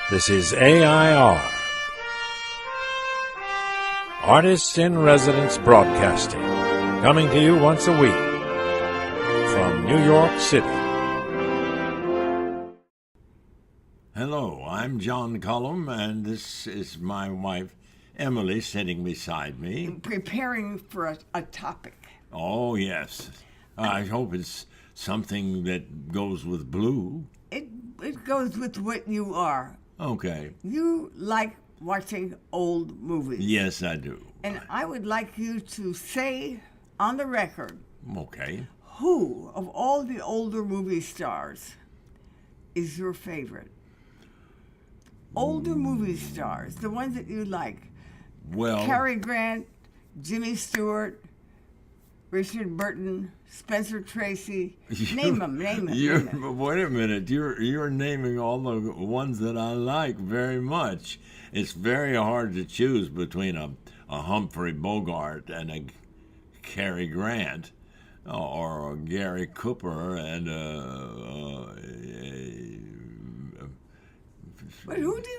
This is AI.R. Artists in Residence Broadcasting, coming to you once a week from New York City. Hello, I'm John Cullum, and this is my wife, Emily, sitting beside me. Preparing for a topic. Oh, yes. I hope it's something that goes with blue. It goes with what you are. Okay. You like watching old movies. Yes, I do. And I would like you to say on the record, Okay. who of all the older movie stars is your favorite? Older movie stars, the ones that you like. Well, Cary Grant, Jimmy Stewart, Richard Burton, Spencer Tracy. Name them. Wait a minute. You're naming all the ones that I like very much. It's very hard to choose between a Humphrey Bogart and a Cary Grant, or a Gary Cooper and But who do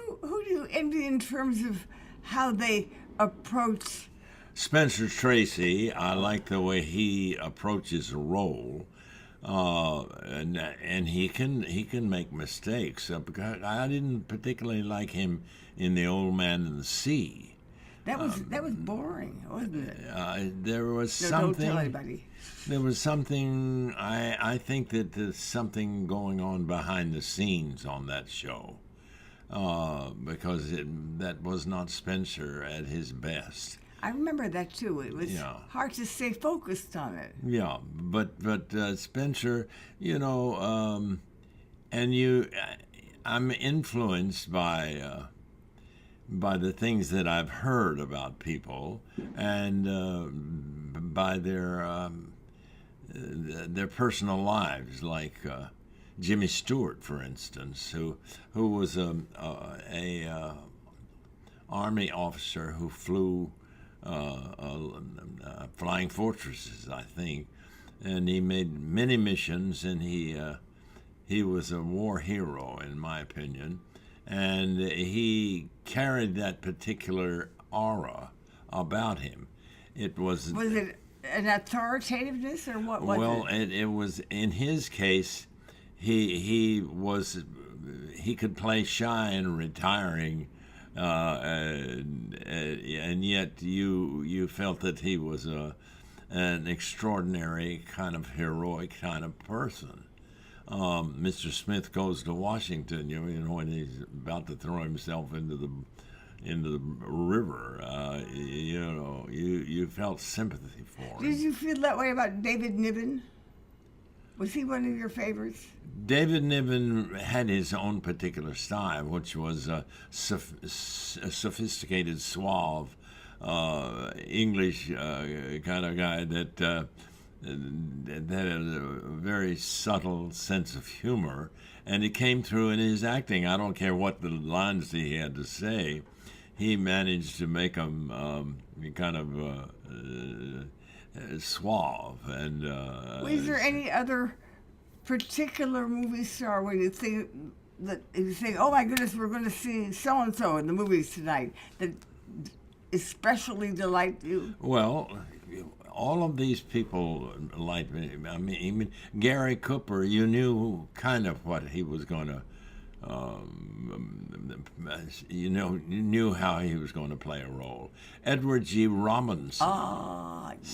you envy in terms of how they approach? Spencer Tracy. I like the way he approaches a role, and he can make mistakes. Because I didn't particularly like him in The Old Man and the Sea. That was boring, wasn't it? There was No, something. don't tell anybody. There was something. I think that there's something going on behind the scenes on that show, because that was not Spencer at his best. I remember that too. It was hard to stay focused on it. Yeah, but Spencer, and I'm influenced by the things that I've heard about people and by their personal lives, like Jimmy Stewart, for instance, who was a Army officer who flew flying fortresses, I think, and he made many missions, and he was a war hero, in my opinion, and he carried that particular aura about him. Was it an authoritativeness, or what was it? Well, it was, in his case, he could play shy and retiring. And yet you felt that he was an extraordinary kind of heroic kind of person. Mr. Smith Goes to Washington, when he's about to throw himself into the river, you felt sympathy for him. Did you feel that way about David Niven? Was he one of your favorites? David Niven had his own particular style, which was a sophisticated, suave, English kind of guy that had a very subtle sense of humor, and it came through in his acting. I don't care what the lines he had to say, he managed to make them kind of suave. And was there any other particular movie star where you think, oh my goodness, we're going to see so and so in the movies tonight, that especially delight you? Well, all of these people liked me. I mean, Gary Cooper, you knew kind of what he was going to. You knew how he was going to play a role. Edward G. Robinson.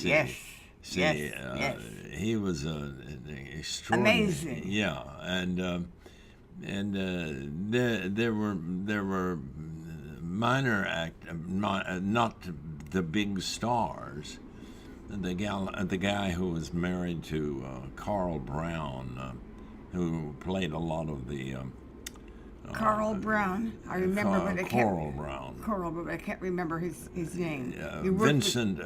Yes. Yes. He was extraordinary. Amazing. Yeah, and there were minor not the big stars. The guy who was married to Carl Brown, who played a lot of the. Carl Brown, I remember, but I can't. Coral Brown. Coral, but I can't remember his name. Vincent.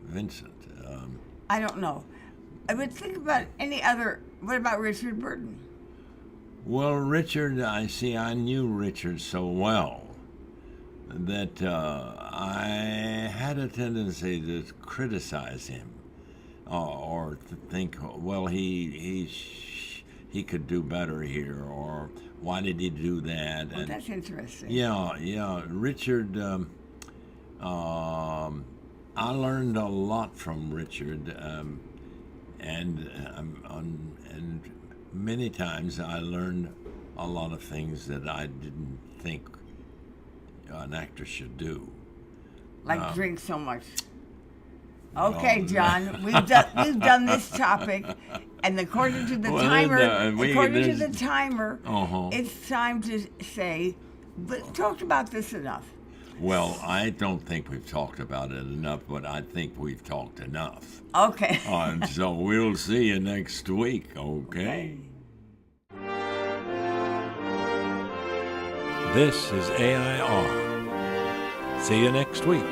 Vincent. I don't know. I would think about any other. What about Richard Burton? Well, Richard, I knew Richard so well that I had a tendency to criticize him, or to think, well, he he could do better here, or why did he do that? Well, that's interesting. Yeah, Richard. I learned a lot from Richard, and many times I learned a lot of things that I didn't think an actor should do. Like drink so much. Okay, John, we've done this topic, and according to the timer, it's time to say, but talked about this enough. Well, I don't think we've talked about it enough, but I think we've talked enough. Okay. So we'll see you next week, okay? This is AI.R. See you next week.